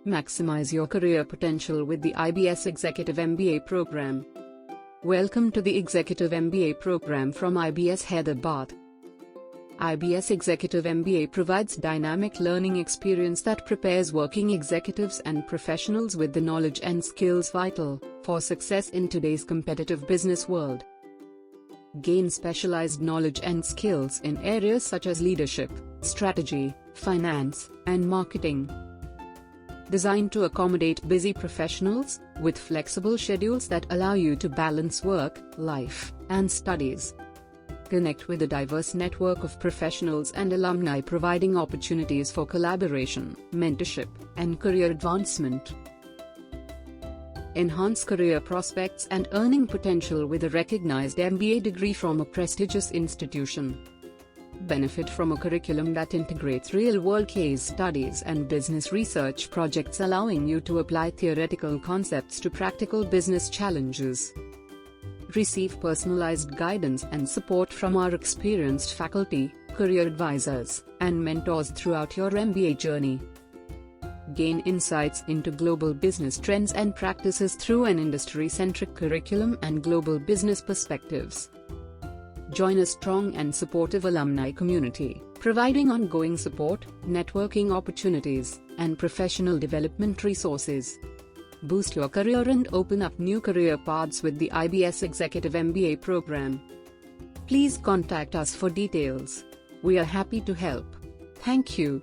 Maximize your career potential with the IBS Executive MBA program. Welcome to the Executive MBA program from IBS Hyderabad. IBS Executive MBA provides dynamic learning experience that prepares working executives and professionals with the knowledge and skills vital for success in today's competitive business world. Gain specialized knowledge and skills in areas such as leadership, strategy, finance, and marketing. Designed to accommodate busy professionals, with flexible schedules that allow you to balance work, life, and studies. Connect with a diverse network of professionals and alumni providing opportunities for collaboration, mentorship, and career advancement. Enhance career prospects and earning potential with a recognized MBA degree from a prestigious institution. Benefit from a curriculum that integrates real-world case studies and business research projects, allowing you to apply theoretical concepts to practical business challenges. Receive personalized guidance and support from our experienced faculty, career advisors, and mentors throughout your MBA journey. Gain insights into global business trends and practices through an industry-centric curriculum and global business perspectives. Join a strong and supportive alumni community, providing ongoing support, networking opportunities, and professional development resources. Boost your career and open up new career paths with the IBS Executive MBA program. Please contact us for details. We are happy to help. Thank you.